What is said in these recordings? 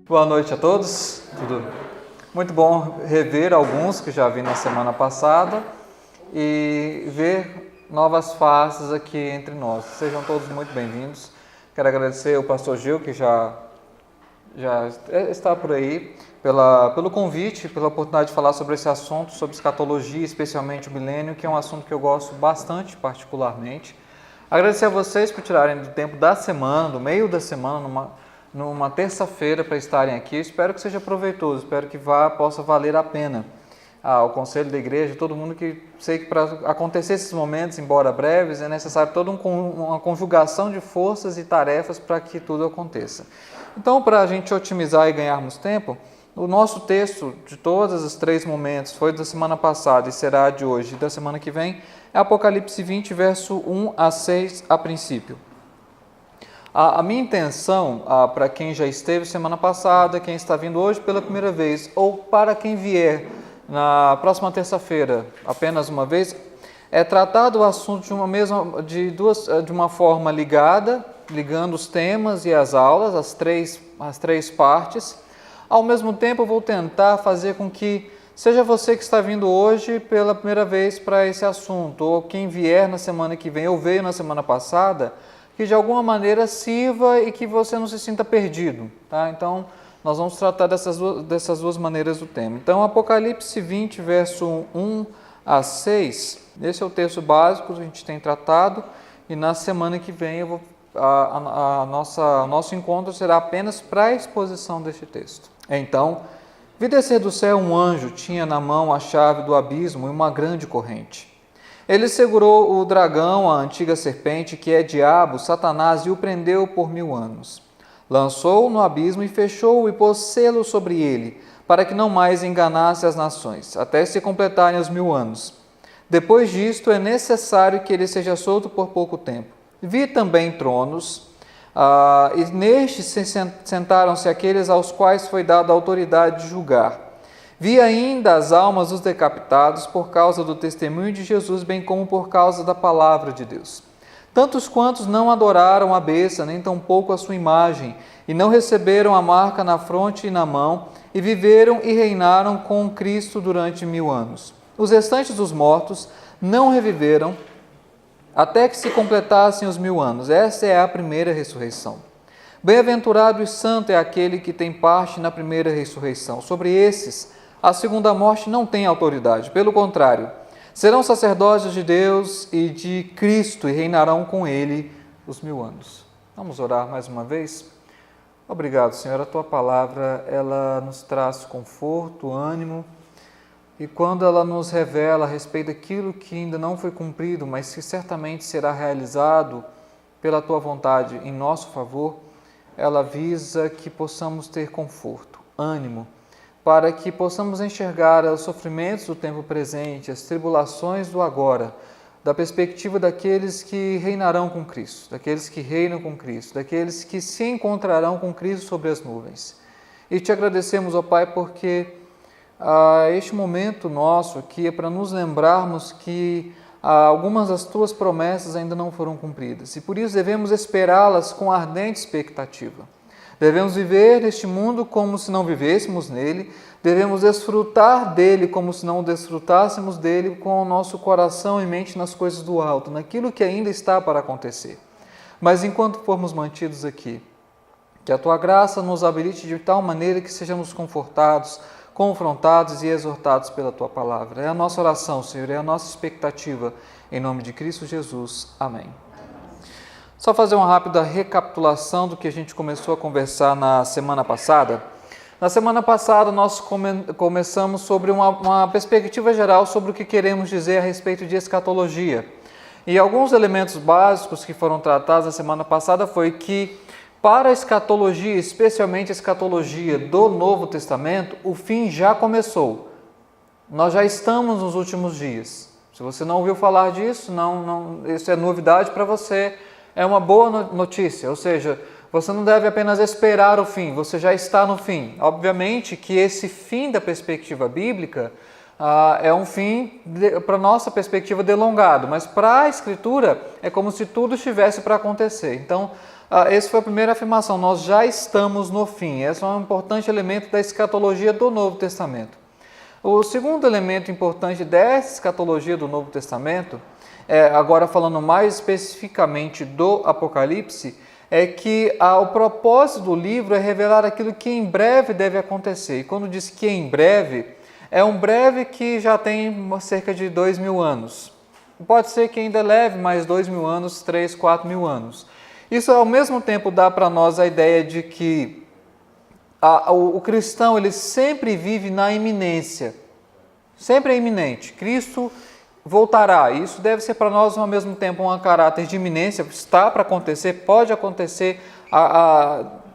Boa noite a todos. Tudo muito bom rever alguns que já vi na semana passada e ver novas faces aqui entre nós. Sejam todos muito bem-vindos. Quero agradecer ao pastor Gil, que já está por aí, pelo convite, pela oportunidade de falar sobre esse assunto, sobre escatologia, especialmente o milênio, que é um assunto que eu gosto bastante, particularmente. Agradecer a vocês por tirarem do tempo da semana, do meio da semana, numa terça-feira, para estarem aqui. Espero que seja proveitoso, espero que possa valer a pena ao conselho da igreja, todo mundo, que sei que para acontecer esses momentos, embora breves, é necessário toda uma conjugação de forças e tarefas para que tudo aconteça. Então, para a gente otimizar e ganharmos tempo, o nosso texto de todos os 3 momentos foi da semana passada e será de hoje e da semana que vem, é Apocalipse 20, verso 1 a 6, a princípio. A minha intenção, para quem já esteve semana passada, quem está vindo hoje pela primeira vez, ou para quem vier na próxima terça-feira apenas uma vez, é tratar do assunto de uma forma ligando os temas e as aulas, as três partes. Ao mesmo tempo, eu vou tentar fazer com que seja você que está vindo hoje pela primeira vez para esse assunto, ou quem vier na semana que vem, ou veio na semana passada, que de alguma maneira sirva e que você não se sinta perdido, tá? Então, nós vamos tratar dessas duas maneiras do tema. Então, Apocalipse 20, verso 1 a 6, esse é o texto básico que a gente tem tratado, e na semana que vem nosso encontro será apenas para a exposição deste texto. Então, vi descer do céu um anjo, tinha na mão a chave do abismo e uma grande corrente. Ele segurou o dragão, a antiga serpente, que é diabo, Satanás, e o prendeu por 1000 anos. Lançou-o no abismo e fechou-o e pôs selo sobre ele, para que não mais enganasse as nações, até se completarem os 1000 anos. Depois disto, é necessário que ele seja solto por pouco tempo. Vi também tronos, e nestes sentaram-se aqueles aos quais foi dada a autoridade de julgar. Vi ainda as almas dos decapitados por causa do testemunho de Jesus, bem como por causa da palavra de Deus. Tantos quantos não adoraram a besta, nem tampouco a sua imagem, e não receberam a marca na fronte e na mão, e viveram e reinaram com Cristo durante 1000 anos. Os restantes dos mortos não reviveram, até que se completassem os 1000 anos. Essa é a primeira ressurreição. Bem-aventurado e santo é aquele que tem parte na primeira ressurreição. Sobre esses, a segunda morte não tem autoridade. Pelo contrário, serão sacerdotes de Deus e de Cristo e reinarão com Ele os 1000 anos. Vamos orar mais uma vez? Obrigado, Senhor. A Tua palavra, ela nos traz conforto, ânimo, e quando ela nos revela a respeito daquilo que ainda não foi cumprido, mas que certamente será realizado pela Tua vontade em nosso favor, ela visa que possamos ter conforto, ânimo, para que possamos enxergar os sofrimentos do tempo presente, as tribulações do agora, da perspectiva daqueles que reinarão com Cristo, daqueles que reinam com Cristo, daqueles que se encontrarão com Cristo sobre as nuvens. E te agradecemos, ó Pai, porque este momento nosso aqui é para nos lembrarmos que algumas das Tuas promessas ainda não foram cumpridas, e por isso devemos esperá-las com ardente expectativa. Devemos viver neste mundo como se não vivêssemos nele, devemos desfrutar dele como se não desfrutássemos dele, com o nosso coração e mente nas coisas do alto, naquilo que ainda está para acontecer. Mas enquanto formos mantidos aqui, que a Tua graça nos habilite de tal maneira que sejamos confortados, confrontados e exortados pela Tua palavra. É a nossa oração, Senhor, é a nossa expectativa, em nome de Cristo Jesus. Amém. Só fazer uma rápida recapitulação do que a gente começou a conversar na semana passada. Na semana passada, nós começamos sobre uma perspectiva geral sobre o que queremos dizer a respeito de escatologia. E alguns elementos básicos que foram tratados na semana passada foi que, para a escatologia, especialmente a escatologia do Novo Testamento, o fim já começou. Nós já estamos nos últimos dias. Se você não ouviu falar disso, isso é novidade para você, é uma boa notícia. Ou seja, você não deve apenas esperar o fim, você já está no fim. Obviamente que esse fim da perspectiva bíblica é um fim, para a nossa perspectiva, delongado, mas para a Escritura é como se tudo estivesse para acontecer. Então, Essa foi a primeira afirmação, nós já estamos no fim. Esse é um importante elemento da escatologia do Novo Testamento. O segundo elemento importante dessa escatologia do Novo Testamento, agora falando mais especificamente do Apocalipse, é que o propósito do livro é revelar aquilo que em breve deve acontecer. E quando diz que em breve, é um breve que já tem cerca de 2.000 anos. Pode ser que ainda leve mais 2.000 anos, 3, 4.000 anos. Isso ao mesmo tempo dá para nós a ideia de que o cristão ele sempre vive na iminência. Sempre é iminente. Cristo voltará. Isso deve ser para nós ao mesmo tempo um caráter de iminência, está para acontecer, pode acontecer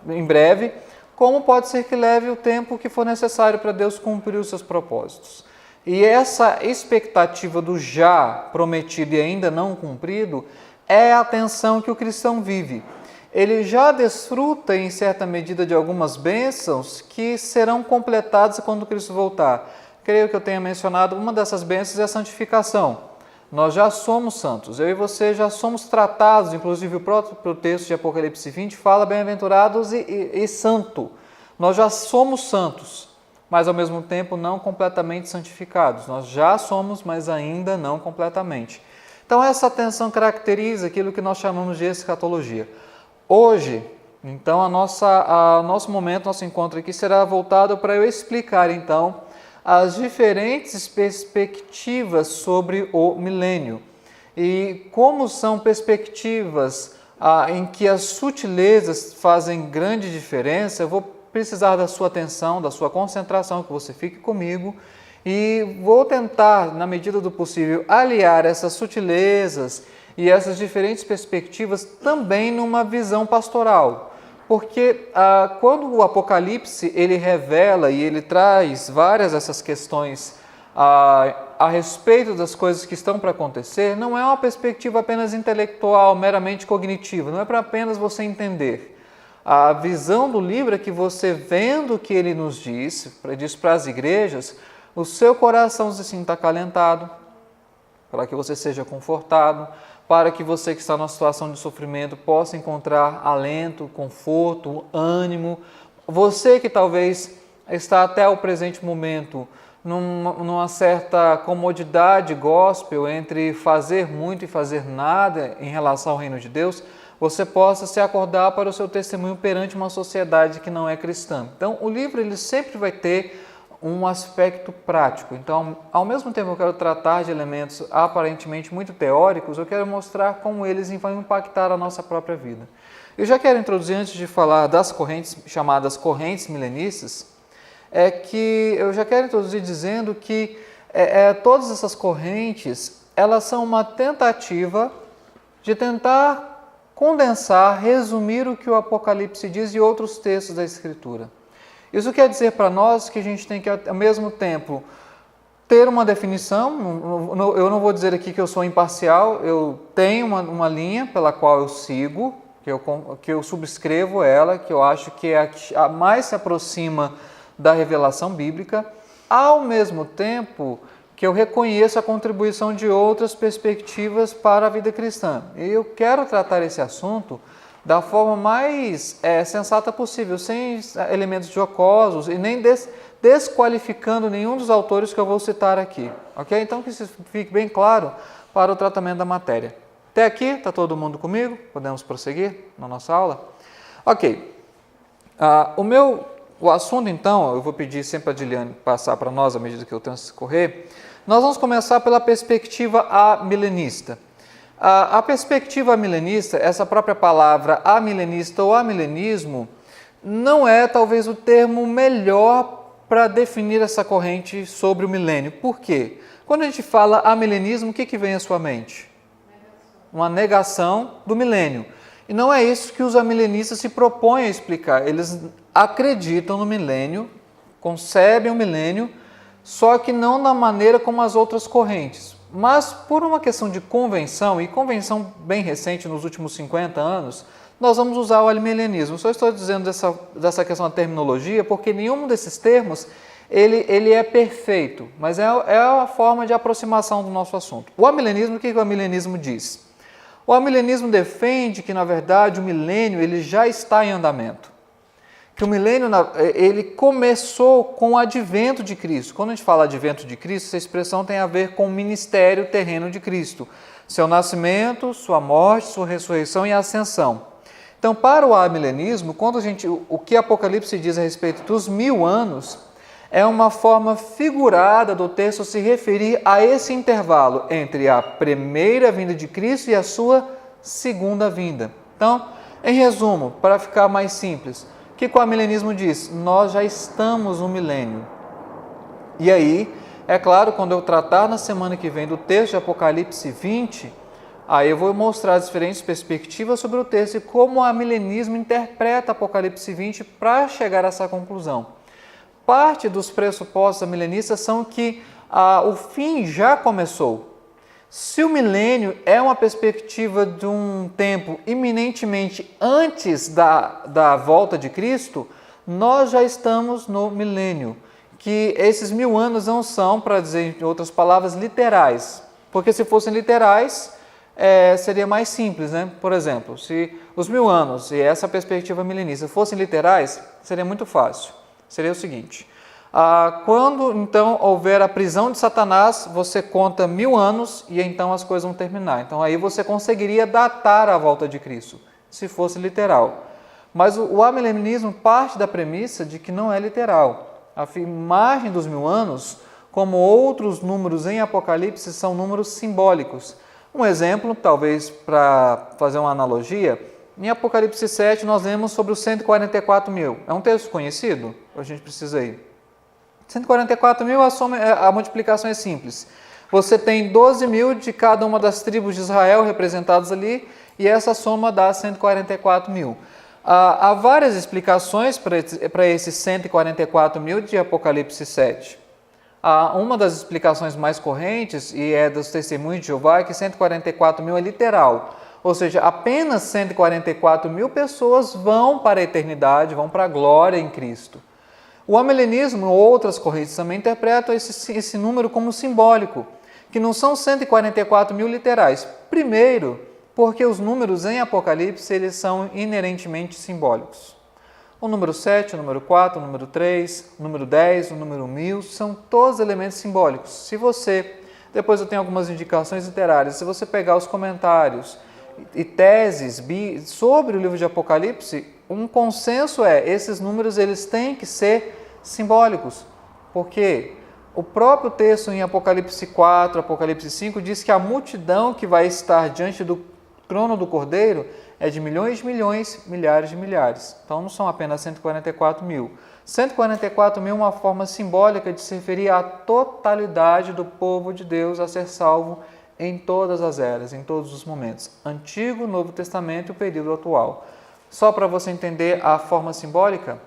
em breve, como pode ser que leve o tempo que for necessário para Deus cumprir os seus propósitos. E essa expectativa do já prometido e ainda não cumprido é a tensão que o cristão vive. Ele já desfruta em certa medida de algumas bênçãos que serão completadas quando Cristo voltar. Creio que eu tenha mencionado, uma dessas bênçãos é a santificação. Nós já somos santos, eu e você já somos tratados, inclusive o próprio texto de Apocalipse 20 fala bem-aventurados e santo. Nós já somos santos, mas ao mesmo tempo não completamente santificados. Nós já somos, mas ainda não completamente. Então essa tensão caracteriza aquilo que nós chamamos de escatologia. Hoje, então, nosso momento, nosso encontro aqui será voltado para eu explicar, então, as diferentes perspectivas sobre o milênio. E como são perspectivas em que as sutilezas fazem grande diferença, eu vou precisar da sua atenção, da sua concentração, que você fique comigo, e vou tentar, na medida do possível, aliar essas sutilezas e essas diferentes perspectivas também numa visão pastoral. Porque quando o Apocalipse ele revela e ele traz várias dessas questões a respeito das coisas que estão para acontecer, não é uma perspectiva apenas intelectual, meramente cognitiva, não é para apenas você entender. A visão do livro é que você, vendo o que ele nos diz para as igrejas, o seu coração se sinta acalentado, para que você seja confortado, para que você que está numa situação de sofrimento possa encontrar alento, conforto, ânimo. Você que talvez está até o presente momento numa certa comodidade gospel entre fazer muito e fazer nada em relação ao reino de Deus, você possa se acordar para o seu testemunho perante uma sociedade que não é cristã. Então, o livro ele sempre vai ter um aspecto prático. Então, ao mesmo tempo que eu quero tratar de elementos aparentemente muito teóricos, eu quero mostrar como eles vão impactar a nossa própria vida. Eu já quero introduzir, antes de falar das correntes chamadas correntes milenistas, que eu já quero introduzir dizendo que todas essas correntes, elas são uma tentativa de tentar condensar, resumir o que o Apocalipse diz e outros textos da Escritura. Isso quer dizer para nós que a gente tem que, ao mesmo tempo, ter uma definição. Eu não vou dizer aqui que eu sou imparcial, eu tenho uma linha pela qual eu sigo, que eu subscrevo ela, que eu acho que é a mais se aproxima da revelação bíblica, ao mesmo tempo que eu reconheço a contribuição de outras perspectivas para a vida cristã. E eu quero tratar esse assunto da forma mais sensata possível, sem elementos jocosos e nem desqualificando nenhum dos autores que eu vou citar aqui. Ok? Então, que isso fique bem claro para o tratamento da matéria. Até aqui, está todo mundo comigo? Podemos prosseguir na nossa aula? Ok. O assunto, então, eu vou pedir sempre a Diliane passar para nós à medida que eu transcorrer. Nós vamos começar pela perspectiva amilenista. A perspectiva amilenista, essa própria palavra amilenista ou amilenismo, não é talvez o termo melhor para definir essa corrente sobre o milênio. Por quê? Quando a gente fala amilenismo, o que vem à sua mente? Uma negação do milênio. E não é isso que os amilenistas se propõem a explicar. Eles acreditam no milênio, concebem o milênio, só que não da maneira como as outras correntes. Mas por uma questão de convenção, e convenção bem recente nos últimos 50 anos, nós vamos usar o amilenismo. Só estou dizendo dessa questão da terminologia, porque nenhum desses termos ele é perfeito, mas é a forma de aproximação do nosso assunto. O amilenismo, o que o amilenismo diz? O amilenismo defende que, na verdade, o milênio ele já está em andamento. Que o milênio ele começou com o advento de Cristo. Quando a gente fala advento de Cristo, essa expressão tem a ver com o ministério terreno de Cristo. Seu nascimento, sua morte, sua ressurreição e ascensão. Então, para o amilenismo, o que Apocalipse diz a respeito dos 1000 anos, é uma forma figurada do texto se referir a esse intervalo entre a primeira vinda de Cristo e a sua segunda vinda. Então, em resumo, para ficar mais simples, o que o amilenismo diz? Nós já estamos no milênio. E aí, é claro, quando eu tratar na semana que vem do texto de Apocalipse 20, aí eu vou mostrar as diferentes perspectivas sobre o texto e como o amilenismo interpreta Apocalipse 20 para chegar a essa conclusão. Parte dos pressupostos amilenistas são que o fim já começou. Se o milênio é uma perspectiva de um tempo iminentemente antes da volta de Cristo, nós já estamos no milênio. Que esses 1000 anos não são, para dizer em outras palavras, literais. Porque se fossem literais, seria mais simples, né? Por exemplo, se os 1000 anos e essa perspectiva milenista fossem literais, seria muito fácil. Seria o seguinte: quando então houver a prisão de Satanás, você conta 1000 anos e então as coisas vão terminar. Então aí você conseguiria datar a volta de Cristo, se fosse literal. Mas o amilenismo parte da premissa de que não é literal. A imagem dos 1000 anos, como outros números em Apocalipse, são números simbólicos. Um exemplo, talvez para fazer uma analogia, em Apocalipse 7 nós lemos sobre os 144 mil. É um texto conhecido? Ou a gente precisa ir? 144 mil, a multiplicação é simples. Você tem 12 mil de cada uma das tribos de Israel representados ali, e essa soma dá 144 mil. Há várias explicações para esses 144 mil de Apocalipse 7. Uma das explicações mais correntes, e é dos testemunhos de Jeová, é que 144 mil é literal. Ou seja, apenas 144 mil pessoas vão para a eternidade, vão para a glória em Cristo. O amilenismo, ou outras correntes também interpretam esse número como simbólico, que não são 144 mil literais. Primeiro, porque os números em Apocalipse eles são inerentemente simbólicos. O número 7, o número 4, o número 3, o número 10, o número 1000, são todos elementos simbólicos. Se você, depois eu tenho algumas indicações literárias, se você pegar os comentários e teses sobre o livro de Apocalipse, um consenso esses números eles têm que ser simbólicos, porque o próprio texto em Apocalipse 4, Apocalipse 5 diz que a multidão que vai estar diante do trono do Cordeiro é de milhões de milhões, milhares de milhares. Então não são apenas 144 mil. 144 mil é uma forma simbólica de se referir à totalidade do povo de Deus a ser salvo em todas as eras, em todos os momentos. Antigo, Novo Testamento e o período atual. Só para você entender a forma simbólica,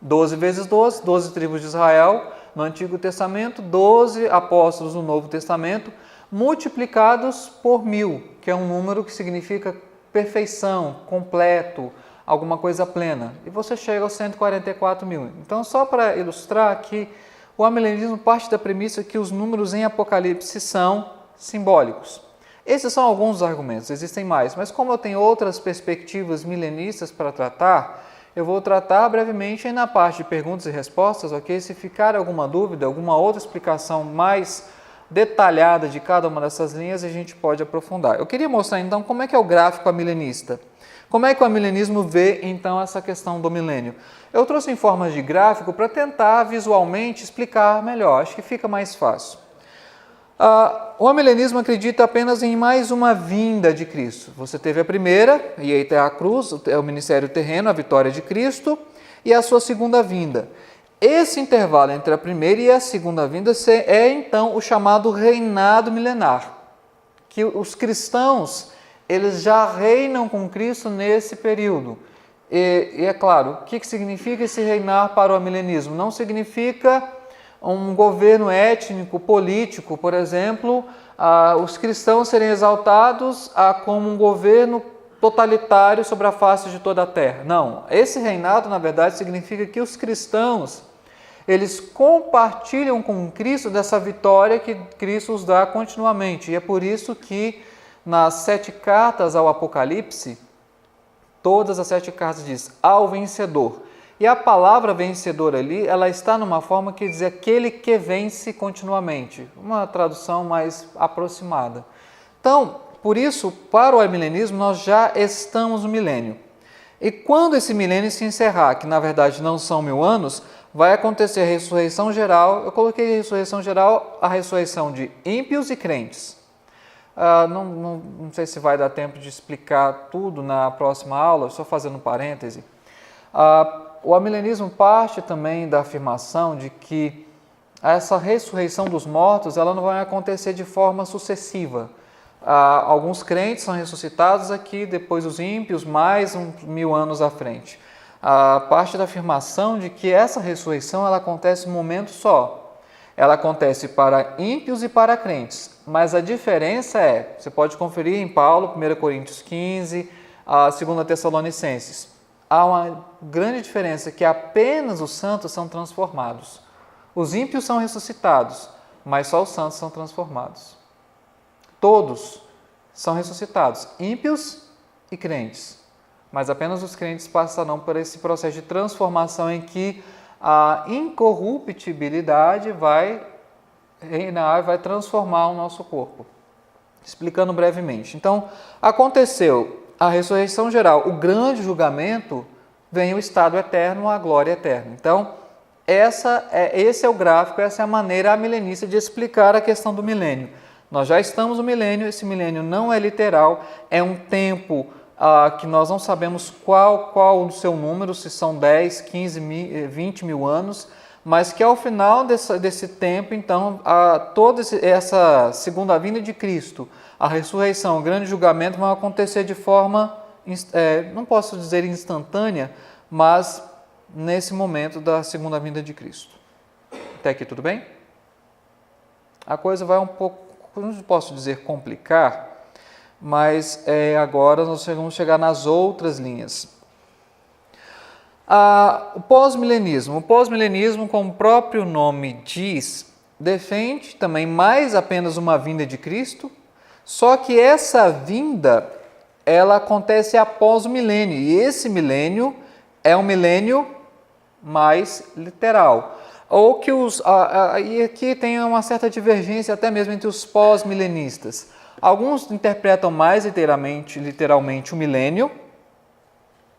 12 vezes 12, 12 tribos de Israel no Antigo Testamento, 12 apóstolos no Novo Testamento, multiplicados por 1000, que é um número que significa perfeição, completo, alguma coisa plena. E você chega aos 144 mil. Então, só para ilustrar aqui, o amilenismo parte da premissa que os números em Apocalipse são simbólicos. Esses são alguns dos argumentos, existem mais, mas como eu tenho outras perspectivas milenistas para tratar, eu vou tratar brevemente na parte de perguntas e respostas, ok? Se ficar alguma dúvida, alguma outra explicação mais detalhada de cada uma dessas linhas, a gente pode aprofundar. Eu queria mostrar então como é que é o gráfico amilenista. Como é que o amilenismo vê então essa questão do milênio? Eu trouxe em formas de gráfico para tentar visualmente explicar melhor, acho que fica mais fácil. O amilenismo acredita apenas em mais uma vinda de Cristo. Você teve a primeira, e aí tem a cruz, é o ministério terreno, a vitória de Cristo, e a sua segunda vinda. Esse intervalo entre a primeira e a segunda vinda é então o chamado reinado milenar, que os cristãos eles já reinam com Cristo nesse período. E é claro, o que significa esse reinar para o amilenismo? Não significa um governo étnico, político, por exemplo, os cristãos serem exaltados como um governo totalitário sobre a face de toda a terra. Não, esse reinado, na verdade, significa que os cristãos, eles compartilham com Cristo dessa vitória que Cristo os dá continuamente. E é por isso que nas 7 cartas ao Apocalipse, todas as 7 cartas diz ao vencedor. E a palavra vencedor ali, ela está numa forma que diz aquele que vence continuamente. Uma tradução mais aproximada. Então, por isso, para o amilenismo, nós já estamos no milênio. E quando esse milênio se encerrar, que na verdade não são 1000 anos, vai acontecer a ressurreição geral. Eu coloquei a ressurreição geral, a ressurreição de ímpios e crentes. Não sei se vai dar tempo de explicar tudo na próxima aula, só fazendo um parêntese. O amilenismo parte também da afirmação de que essa ressurreição dos mortos ela não vai acontecer de forma sucessiva. Alguns crentes são ressuscitados aqui, depois os ímpios, mais 1000 anos à frente. Parte da afirmação de que essa ressurreição ela acontece em um momento só. Ela acontece para ímpios e para crentes, mas a diferença você pode conferir em Paulo, 1 Coríntios 15, 2 Tessalonicenses. Há uma grande diferença que apenas os santos são transformados. Os ímpios são ressuscitados, mas só os santos são transformados. Todos são ressuscitados, ímpios e crentes, mas apenas os crentes passarão por esse processo de transformação em que a incorruptibilidade vai reinar, vai transformar o nosso corpo. Explicando brevemente. Então, aconteceu a ressurreição geral, o grande julgamento, vem o estado eterno, a glória eterna. Então, esse é o gráfico, essa é a maneira milenista de explicar a questão do milênio. Nós já estamos no milênio, esse milênio não é literal, é um tempo que nós não sabemos qual o seu número, se são 10, 15, 20 mil anos, mas que ao final desse tempo, então, toda essa segunda vinda de Cristo, a ressurreição, o grande julgamento vão acontecer de forma, não posso dizer instantânea, mas nesse momento da segunda vinda de Cristo. Até aqui tudo bem? A coisa vai um pouco, não posso dizer complicar, mas agora nós vamos chegar nas outras linhas. O pós-milenismo. O pós-milenismo, como o próprio nome diz, defende também mais apenas uma vinda de Cristo, só que essa vinda, ela acontece após o milênio, e esse milênio é um milênio mais literal. Ou que e aqui tem uma certa divergência até mesmo entre os pós-milenistas. Alguns interpretam mais literalmente o milênio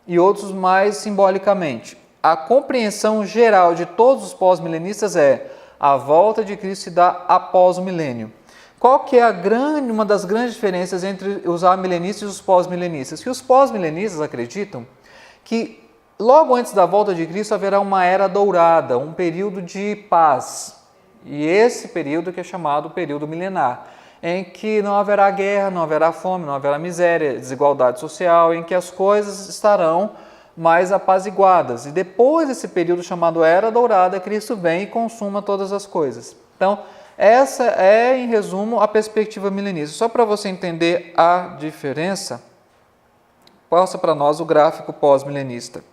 e outros mais simbolicamente. A compreensão geral de todos os pós-milenistas é a volta de Cristo se dá após o milênio. Qual que é uma das grandes diferenças entre os amilenistas e os pós-milenistas? Que os pós-milenistas acreditam que logo antes da volta de Cristo haverá uma era dourada, um período de paz. E esse período que é chamado período milenar, em que não haverá guerra, não haverá fome, não haverá miséria, desigualdade social, em que as coisas estarão mais apaziguadas. E depois desse período chamado Era Dourada, Cristo vem e consuma todas as coisas. Então, essa é, em resumo, a perspectiva milenista. Só para você entender a diferença, passa para nós o gráfico pós-milenista.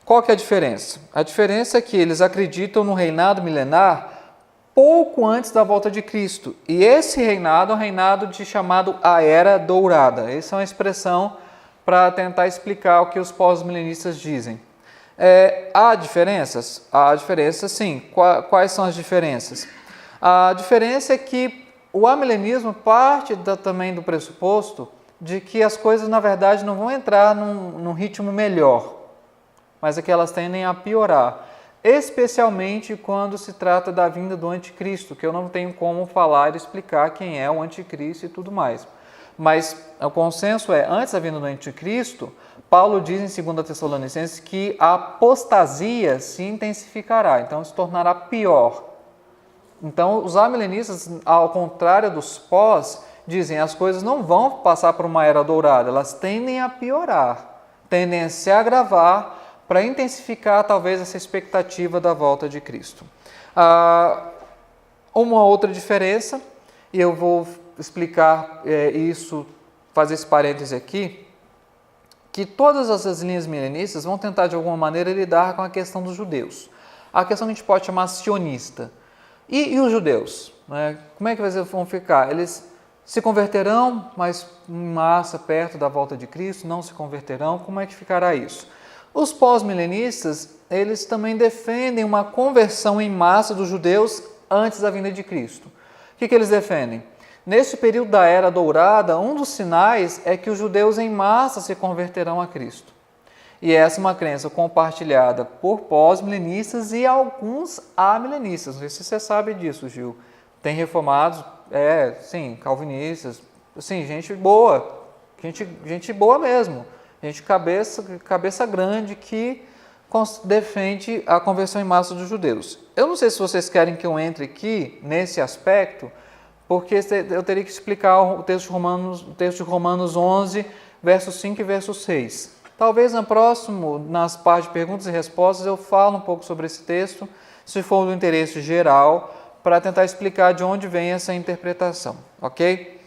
Qual que é a diferença? A diferença é que eles acreditam no reinado milenar pouco antes da volta de Cristo. E esse reinado é um reinado chamado a Era Dourada. Essa é uma expressão para tentar explicar o que os pós-milenistas dizem. Há diferenças? Há diferenças, sim. Quais são as diferenças? A diferença é que o amilenismo parte também do pressuposto de que as coisas, na verdade, não vão entrar num ritmo melhor, mas é que elas tendem a piorar, especialmente quando se trata da vinda do anticristo, que eu não tenho como falar e explicar quem é o anticristo e tudo mais. Mas o consenso antes da vinda do anticristo, Paulo diz em 2 Tessalonicenses que a apostasia se intensificará, então se tornará pior. Então, os amilenistas, ao contrário dos pós, dizem que as coisas não vão passar por uma era dourada, elas tendem a piorar, tendem a se agravar para intensificar talvez essa expectativa da volta de Cristo. Uma outra diferença, e eu vou explicar isso, fazer esse parêntese aqui, que todas essas linhas milenistas vão tentar de alguma maneira lidar com a questão dos judeus. A questão que a gente pode chamar sionista. E os judeus? Né? Como é que eles vão ficar? Eles Se converterão, mas em massa perto da volta de Cristo, não se converterão? Como é que ficará isso? Os pós-milenistas, eles também defendem uma conversão em massa dos judeus antes da vinda de Cristo. O que eles defendem? Neste período da Era Dourada, um dos sinais é que os judeus em massa se converterão a Cristo. E essa é uma crença compartilhada por pós-milenistas e alguns amilenistas. Não sei se você sabe disso, Gil. Tem reformados, sim, calvinistas, sim, gente boa, gente boa mesmo. Gente cabeça grande que defende a conversão em massa dos judeus. Eu não sei se vocês querem que eu entre aqui nesse aspecto, porque eu teria que explicar o texto de Romanos 11, versos 5 e verso 6. Talvez nas partes de perguntas e respostas, eu falo um pouco sobre esse texto, se for do interesse geral, para tentar explicar de onde vem essa interpretação, ok?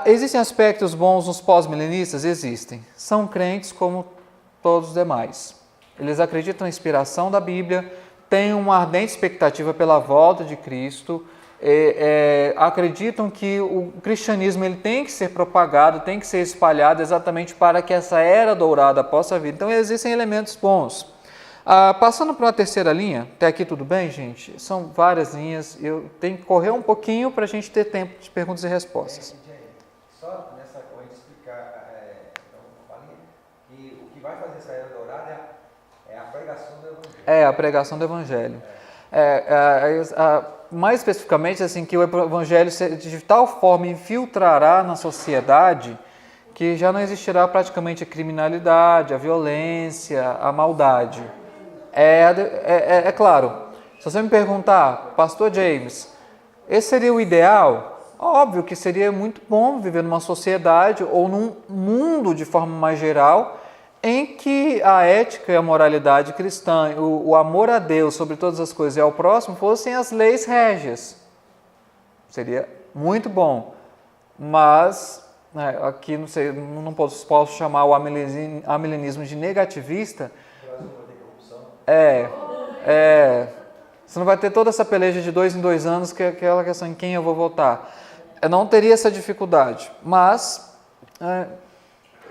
Existem aspectos bons nos pós-milenistas? Existem. São crentes como todos os demais. Eles acreditam na inspiração da Bíblia, têm uma ardente expectativa pela volta de Cristo, acreditam que o cristianismo ele tem que ser propagado, tem que ser espalhado exatamente para que essa era dourada possa vir. Então existem elementos bons. Passando para a terceira linha, até aqui tudo bem, gente? São várias linhas, eu tenho que correr um pouquinho para a gente ter tempo de perguntas e respostas. Só nessa corrente explicar, que o que vai fazer essa era dourada é a pregação do Evangelho. É, a pregação do Evangelho. Mais especificamente, assim, que o Evangelho de tal forma infiltrará na sociedade que já não existirá praticamente a criminalidade, a violência, a maldade. É claro, se você me perguntar, Pastor James, esse seria o ideal? Óbvio que seria muito bom viver numa sociedade ou num mundo de forma mais geral em que a ética e a moralidade cristã, o amor a Deus sobre todas as coisas e ao próximo fossem as leis régias. Seria muito bom, mas aqui não posso chamar o amilenismo de negativista. Você não vai ter toda essa peleja de 2 em 2 anos, que é aquela questão em quem eu vou votar. Eu não teria essa dificuldade, mas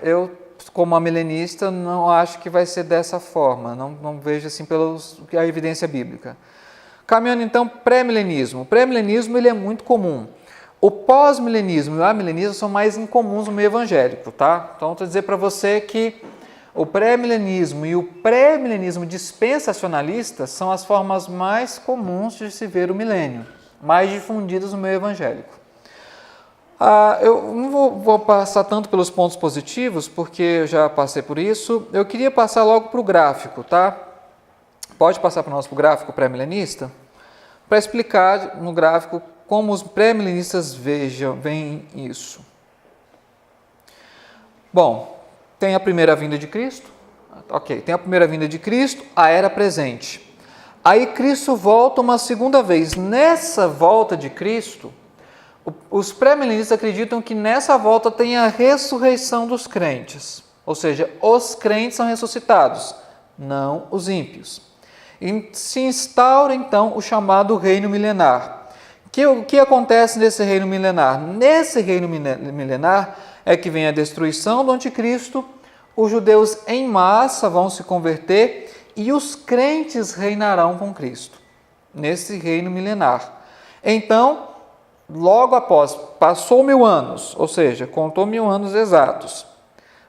eu, como amilenista, não acho que vai ser dessa forma, não vejo assim a evidência bíblica. Caminhando então, pré-milenismo. O pré-milenismo ele é muito comum. O pós-milenismo e o amilenismo são mais incomuns no meio evangélico, tá? Então, estou dizer para você que o pré-milenismo e o pré-milenismo dispensacionalista são as formas mais comuns de se ver o milênio, mais difundidas no meio evangélico. Eu não vou passar tanto pelos pontos positivos, porque eu já passei por isso. Eu queria passar logo para o gráfico, tá? Pode passar para o nosso gráfico pré-milenista? Para explicar no gráfico como os pré-milenistas veem isso. Bom, tem a primeira vinda de Cristo. Ok, tem a primeira vinda de Cristo, a era presente. Aí Cristo volta uma segunda vez. Nessa volta de Cristo, os pré-milenistas acreditam que nessa volta tem a ressurreição dos crentes. Ou seja, os crentes são ressuscitados, não os ímpios. E se instaura então o chamado reino milenar. O que acontece nesse reino milenar? Nesse reino milenar é que vem a destruição do anticristo, os judeus em massa vão se converter e os crentes reinarão com Cristo, nesse reino milenar. Então, logo após, passou 1000 anos, ou seja, contou 1000 anos exatos,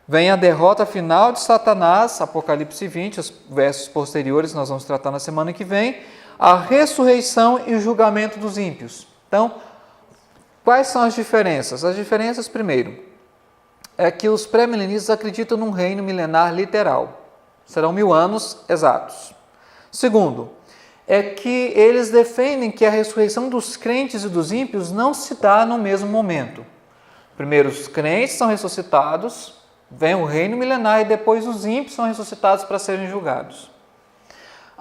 vem a derrota final de Satanás, Apocalipse 20, os versos posteriores nós vamos tratar na semana que vem, a ressurreição e o julgamento dos ímpios. Então, quais são as diferenças? As diferenças, primeiro, é que os pré-milenistas acreditam num reino milenar literal. Serão 1000 anos exatos. Segundo, é que eles defendem que a ressurreição dos crentes e dos ímpios não se dá no mesmo momento. Primeiro, os crentes são ressuscitados, vem o reino milenar e depois os ímpios são ressuscitados para serem julgados.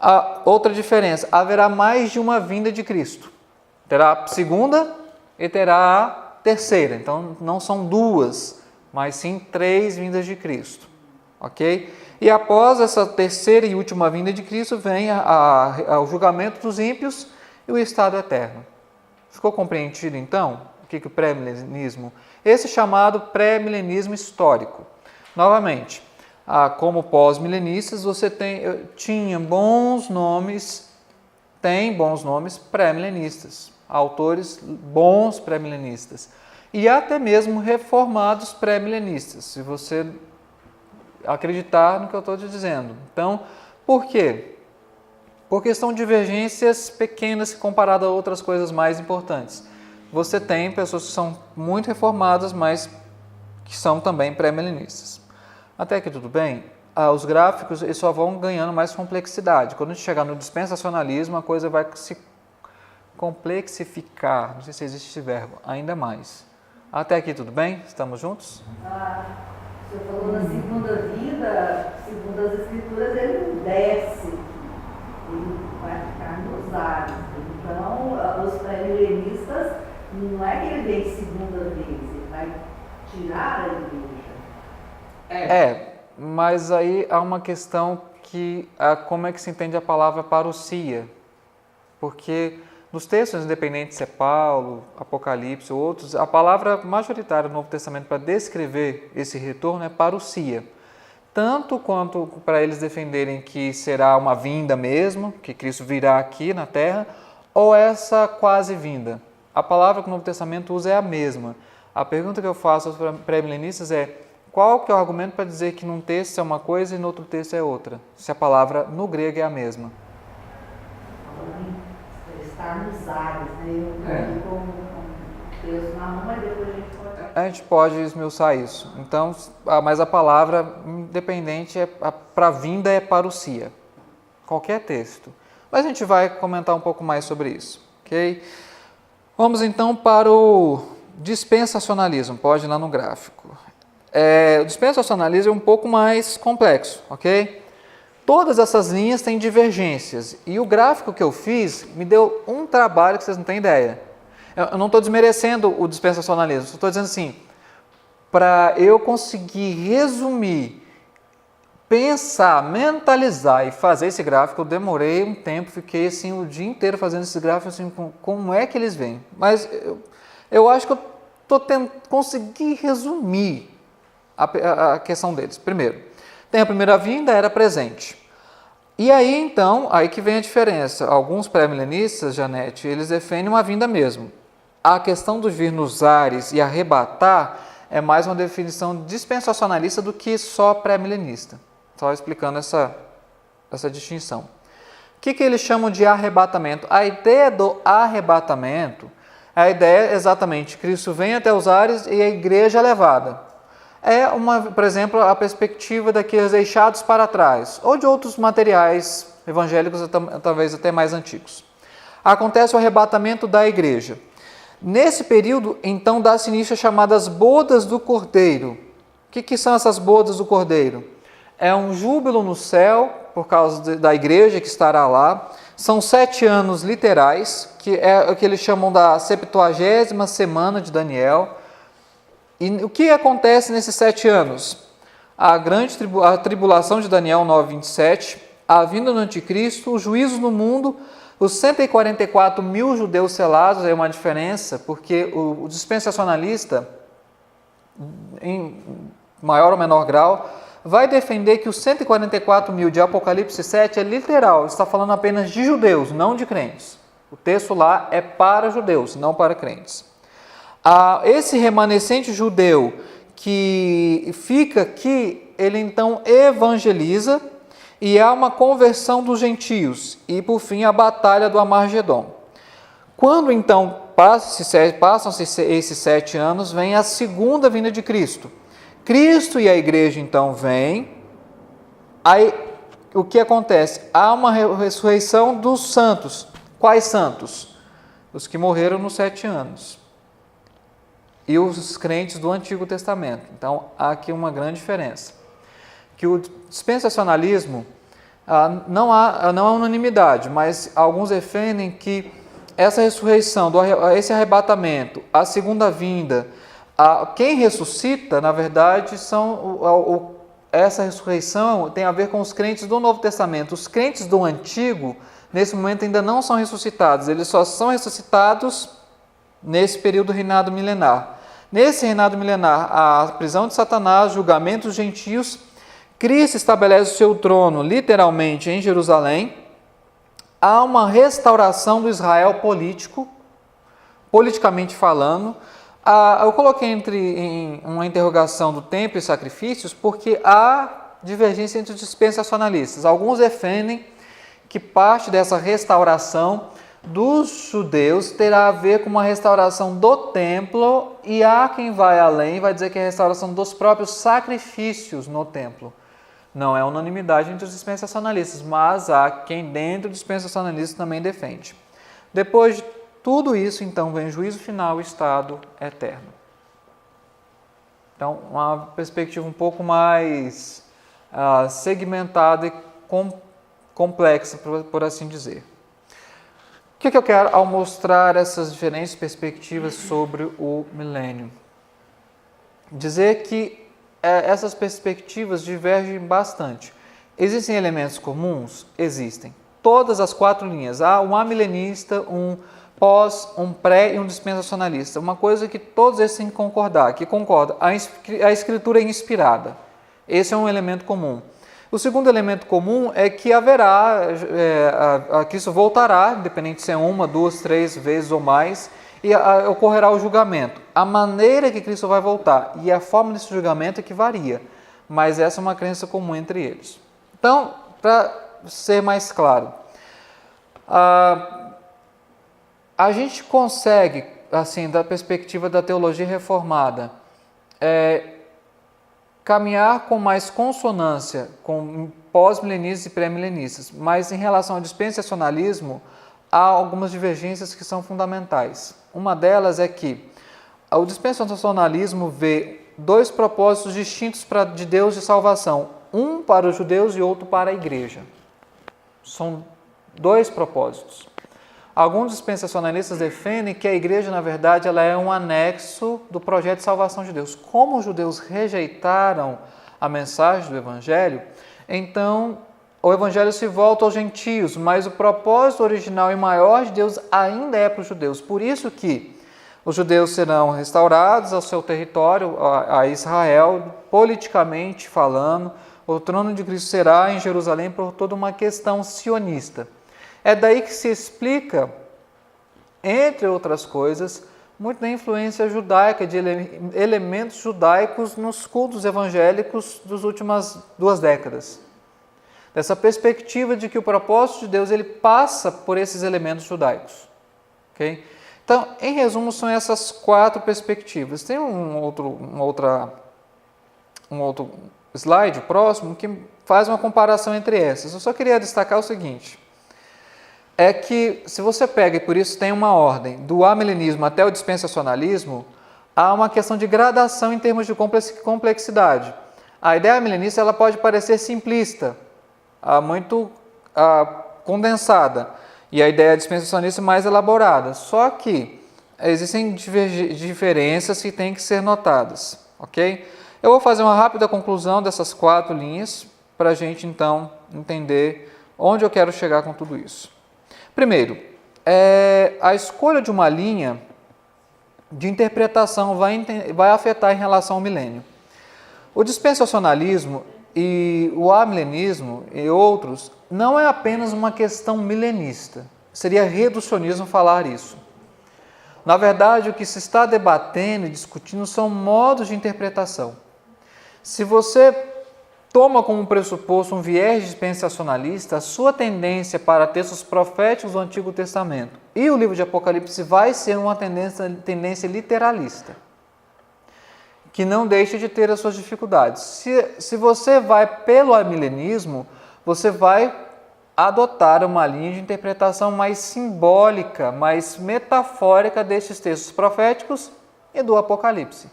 A outra diferença, haverá mais de uma vinda de Cristo. Terá a segunda e terá a terceira. Então, não são 2, mas sim 3 vindas de Cristo. Ok? E após essa terceira e última vinda de Cristo, vem o julgamento dos ímpios e o estado eterno. Ficou compreendido, então? que é o pré-milenismo? Esse chamado pré-milenismo histórico. Novamente, como pós-milenistas, você tinha bons nomes, tem bons nomes pré-milenistas, autores bons pré-milenistas, e até mesmo reformados pré-milenistas, se você acreditar no que eu estou te dizendo. Então, por quê? Porque são divergências pequenas comparado a outras coisas mais importantes. Você tem pessoas que são muito reformadas, mas que são também pré-milenistas. Até aqui tudo bem? Os gráficos eles só vão ganhando mais complexidade. Quando a gente chegar no dispensacionalismo, a coisa vai se complexificar, não sei se existe esse verbo, ainda mais. Até aqui tudo bem? Estamos juntos? O senhor falou na segunda vinda, segundo as escrituras, ele não desce, ele vai ficar nos ares. Então, os pré-milenistas, não é que ele vem segunda vez, ele vai tirar a igreja. Mas aí há uma questão que, como é que se entende a palavra parousia? Porque nos textos independentes, se é Paulo, Apocalipse ou outros, a palavra majoritária do Novo Testamento para descrever esse retorno é parousia. Tanto quanto para eles defenderem que será uma vinda mesmo, que Cristo virá aqui na Terra, ou essa quase vinda. A palavra que o Novo Testamento usa é a mesma. A pergunta que eu faço aos pré-milenistas é: qual que é o argumento para dizer que num texto é uma coisa e no outro texto é outra, se a palavra no grego é a mesma? Está nos ares, né? Eu com o texto na mão, mas depois a gente pode esmiuçar isso. Então, mas a palavra independente para vinda é parousia. Qualquer texto. Mas a gente vai comentar um pouco mais sobre isso, ok? Vamos então para o dispensacionalismo. Pode ir lá no gráfico. O dispensacionalismo é um pouco mais complexo, ok? Todas essas linhas têm divergências e o gráfico que eu fiz me deu um trabalho que vocês não têm ideia. Eu não estou desmerecendo o dispensacionalismo, estou dizendo assim, para eu conseguir resumir, pensar, mentalizar e fazer esse gráfico, eu demorei um tempo, fiquei assim o dia inteiro fazendo esse gráfico, assim, como é que eles vêm. Mas eu acho que eu consegui resumir a questão deles. Primeiro, tem a primeira vinda, era presente. E aí, então, aí que vem a diferença. Alguns pré-milenistas, Janete, eles defendem uma vinda mesmo. A questão do vir nos ares e arrebatar é mais uma definição dispensacionalista do que só pré-milenista. Só explicando essa distinção. O que eles chamam de arrebatamento? A ideia do arrebatamento, a ideia é exatamente Cristo vem até os ares e a igreja é levada. Por exemplo, a perspectiva daqueles deixados para trás, ou de outros materiais evangélicos, talvez até mais antigos. Acontece o arrebatamento da igreja. Nesse período, então, dá-se início às chamadas bodas do Cordeiro. O que são essas bodas do Cordeiro? É um júbilo no céu, por causa da igreja que estará lá. São 7 anos literais, que é o que eles chamam da 70ª semana de Daniel. E o que acontece nesses 7 anos? A tribulação de Daniel 9:27, a vinda do anticristo, os juízos no mundo, os 144 mil judeus selados, é uma diferença, porque o dispensacionalista, em maior ou menor grau, vai defender que os 144 mil de Apocalipse 7 é literal, está falando apenas de judeus, não de crentes. O texto lá é para judeus, não para crentes. Esse remanescente judeu que fica aqui, ele então evangeliza e há uma conversão dos gentios e, por fim, a batalha do Armagedon. Quando então passam-se esses 7 anos, vem a segunda vinda de Cristo. Cristo e a igreja então vêm, aí o que acontece? Há uma ressurreição dos santos. Quais santos? Os que morreram nos 7 anos. E os crentes do Antigo Testamento. Então, há aqui uma grande diferença. Que o dispensacionalismo não há unanimidade, mas alguns defendem que essa ressurreição, esse arrebatamento, a segunda vinda, quem ressuscita, na verdade, essa ressurreição tem a ver com os crentes do Novo Testamento. Os crentes do Antigo, nesse momento, ainda não são ressuscitados. Eles só são ressuscitados nesse período do reinado milenar. Nesse reinado milenar, a prisão de Satanás, julgamento dos gentios, Cristo estabelece o seu trono literalmente em Jerusalém. Há uma restauração do Israel político, politicamente falando. Eu coloquei em uma interrogação do templo e sacrifícios porque há divergência entre os dispensacionalistas. Alguns defendem que parte dessa restauração dos judeus terá a ver com uma restauração do templo, e há quem vai além, vai dizer que é a restauração dos próprios sacrifícios no templo. Não é unanimidade entre os dispensacionalistas, mas há quem dentro dos dispensacionalistas também defende. Depois de tudo isso, então, vem o juízo final e o estado eterno. Então, uma perspectiva um pouco mais segmentada e complexa, por assim dizer. O que eu quero ao mostrar essas diferentes perspectivas sobre o milênio? Dizer que essas perspectivas divergem bastante. Existem elementos comuns? Existem. Todas as 4 linhas. Há um amilenista, um pós, um pré e um dispensacionalista. Uma coisa que todos esses têm que concordar, a escritura é inspirada. Esse é um elemento comum. O segundo elemento comum é que haverá, que isso voltará, independente se é 1, 2, 3 vezes ou mais, e ocorrerá o julgamento. A maneira que Cristo vai voltar e a forma desse julgamento é que varia, mas essa é uma crença comum entre eles. Então, para ser mais claro, a gente consegue, assim, da perspectiva da teologia reformada, caminhar com mais consonância com pós-milenistas e pré-milenistas, mas em relação ao dispensacionalismo, há algumas divergências que são fundamentais. Uma delas é que o dispensacionalismo vê 2 propósitos distintos de Deus de salvação, um para os judeus e outro para a igreja. São 2 propósitos. Alguns dispensacionalistas defendem que a igreja, na verdade, ela é um anexo do projeto de salvação de Deus. Como os judeus rejeitaram a mensagem do Evangelho, então o Evangelho se volta aos gentios, mas o propósito original e maior de Deus ainda é para os judeus. Por isso que os judeus serão restaurados ao seu território, a Israel, politicamente falando. O trono de Cristo será em Jerusalém por toda uma questão sionista. É daí que se explica, entre outras coisas, muito da influência judaica, de elementos judaicos nos cultos evangélicos das últimas 2 décadas. Dessa perspectiva de que o propósito de Deus ele passa por esses elementos judaicos. Okay? Então, em resumo, são essas 4 perspectivas. Tem um outro slide próximo que faz uma comparação entre essas. Eu só queria destacar o seguinte, é que se você pega, e por isso tem uma ordem, do amilenismo até o dispensacionalismo, há uma questão de gradação em termos de complexidade. A ideia amilenista ela pode parecer simplista, muito condensada, e a ideia dispensacionalista mais elaborada. Só que existem diferenças que têm que ser notadas. Ok? Eu vou fazer uma rápida conclusão dessas 4 linhas, para a gente então entender onde eu quero chegar com tudo isso. Primeiro, a escolha de uma linha de interpretação vai afetar em relação ao milênio. O dispensacionalismo e o amilenismo e outros não é apenas uma questão milenista. Seria reducionismo falar isso. Na verdade, o que se está debatendo e discutindo são modos de interpretação. Se você toma como pressuposto um viés dispensacionalista, a sua tendência para textos proféticos do Antigo Testamento e o livro de Apocalipse vai ser uma tendência literalista, que não deixa de ter as suas dificuldades. Se você vai pelo amilenismo, você vai adotar uma linha de interpretação mais simbólica, mais metafórica destes textos proféticos e do Apocalipse.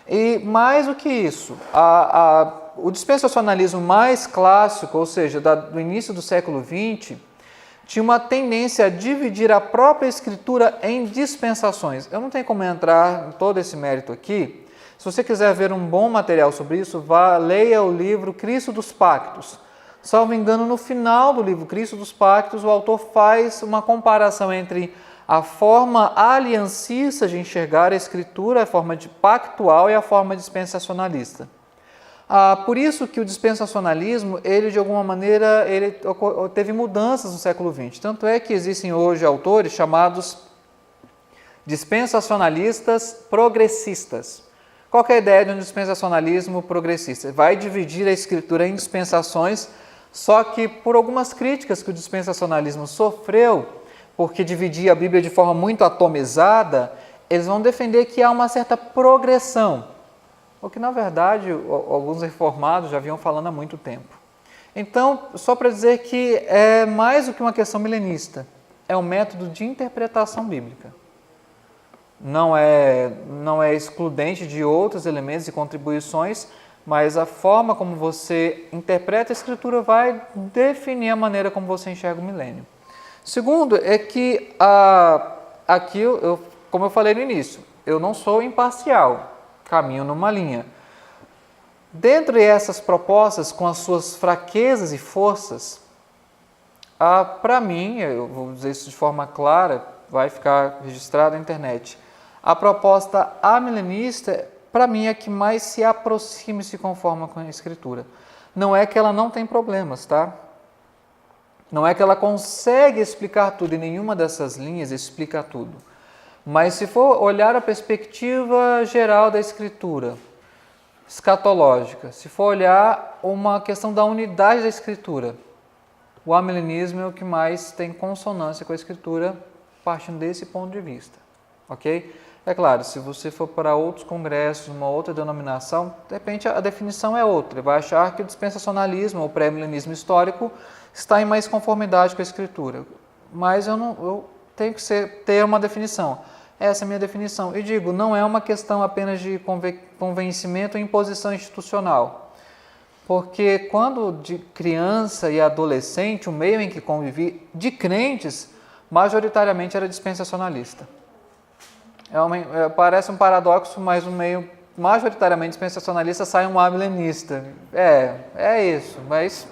E mais do que isso, o dispensacionalismo mais clássico, ou seja, do início do século XX, tinha uma tendência a dividir a própria Escritura em dispensações. Eu não tenho como entrar em todo esse mérito aqui. Se você quiser ver um bom material sobre isso, leia o livro Cristo dos Pactos. Salvo engano, no final do livro Cristo dos Pactos, o autor faz uma comparação entre A forma aliancista de enxergar a Escritura é a forma de pactual e a forma dispensacionalista. Por isso que o dispensacionalismo, ele de alguma maneira, ele teve mudanças no século XX. Tanto é que existem hoje autores chamados dispensacionalistas progressistas. Qual que é a ideia de um dispensacionalismo progressista? Vai dividir a Escritura em dispensações, só que por algumas críticas que o dispensacionalismo sofreu, porque dividia a Bíblia de forma muito atomizada, eles vão defender que há uma certa progressão. O que, na verdade, alguns reformados já vinham falando há muito tempo. Então, só para dizer que é mais do que uma questão milenista, é um método de interpretação bíblica. Não é excludente de outros elementos e contribuições, mas a forma como você interpreta a Escritura vai definir a maneira como você enxerga o milênio. Segundo, é que aqui, como eu falei no início, eu não sou imparcial. Caminho numa linha. Dentre essas propostas, com as suas fraquezas e forças, para mim, eu vou dizer isso de forma clara, vai ficar registrado na internet, a proposta amilenista, para mim, é a que mais se aproxima e se conforma com a Escritura. Não é que ela não tem problemas, tá? Não é que ela consegue explicar tudo, e nenhuma dessas linhas explica tudo. Mas se for olhar a perspectiva geral da Escritura, escatológica, se for olhar uma questão da unidade da Escritura, o amilenismo é o que mais tem consonância com a Escritura, partindo desse ponto de vista, ok? É claro, se você for para outros congressos, uma outra denominação, de repente a definição é outra, vai achar que o dispensacionalismo ou pré-milenismo histórico está em mais conformidade com a Escritura, mas eu tenho que ter uma definição. Essa é a minha definição. E digo, não é uma questão apenas de convencimento ou imposição institucional. Porque quando de criança e adolescente, o meio em que convivi, de crentes, majoritariamente era dispensacionalista. Parece um paradoxo, mas no meio majoritariamente dispensacionalista sai um amilenista. É isso, mas...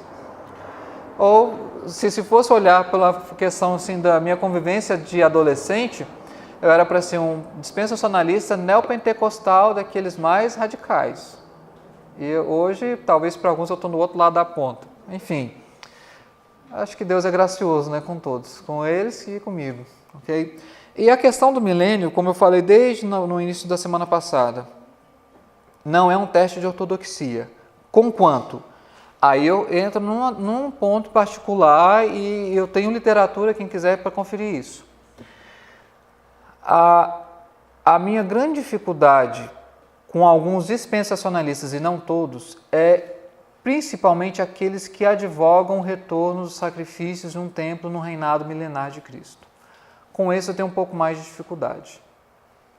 Ou, se fosse olhar pela questão assim, da minha convivência de adolescente, eu era para ser um dispensacionalista neopentecostal daqueles mais radicais. E hoje, talvez para alguns, eu estou no outro lado da ponta. Enfim, acho que Deus é gracioso, né, com todos, com eles e comigo. Okay? E a questão do milênio, como eu falei desde no início da semana passada, não é um teste de ortodoxia. Conquanto? Aí eu entro num ponto particular e eu tenho literatura, quem quiser, para conferir isso. A minha grande dificuldade com alguns dispensacionalistas, e não todos, é principalmente aqueles que advogam o retorno dos sacrifícios de um templo no reinado milenar de Cristo. Com esse eu tenho um pouco mais de dificuldade.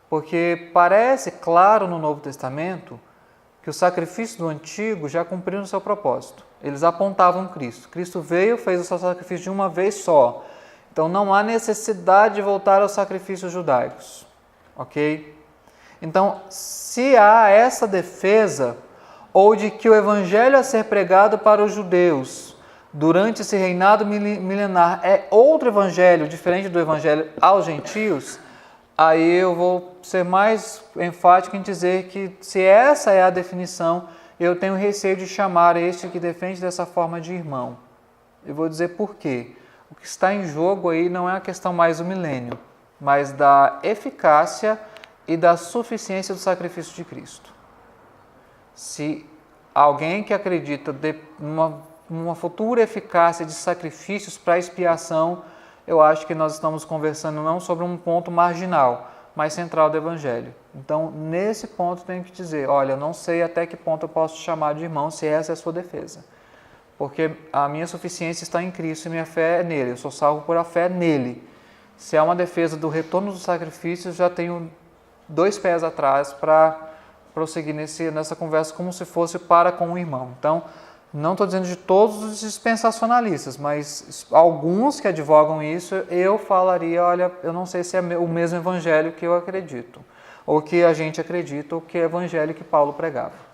Porque parece claro no Novo Testamento que os sacrifícios do Antigo já cumpriram o seu propósito. Eles apontavam Cristo. Cristo veio, fez o seu sacrifício de uma vez só. Então não há necessidade de voltar aos sacrifícios judaicos. Ok? Então, se há essa defesa, ou de que o evangelho a ser pregado para os judeus durante esse reinado milenar é outro evangelho, diferente do evangelho aos gentios, aí eu vou ser mais enfático em dizer que, se essa é a definição, eu tenho receio de chamar este que defende dessa forma de irmão. Eu vou dizer por quê. O que está em jogo aí não é a questão mais do milênio, mas da eficácia e da suficiência do sacrifício de Cristo. Se alguém que acredita numa futura eficácia de sacrifícios para expiação, eu acho que nós estamos conversando não sobre um ponto marginal, mas central do Evangelho. Então, nesse ponto, tenho que dizer, olha, eu não sei até que ponto eu posso te chamar de irmão, se essa é a sua defesa. Porque a minha suficiência está em Cristo e minha fé é nele, eu sou salvo por a fé nele. Se há uma defesa do retorno dos sacrifícios, já tenho 2 pés atrás para prosseguir nessa conversa como se fosse para com um irmão. Então, não estou dizendo de todos os dispensacionalistas, mas alguns que advogam isso, eu falaria, olha, eu não sei se é o mesmo evangelho que eu acredito, ou que a gente acredita, ou que é o evangelho que Paulo pregava.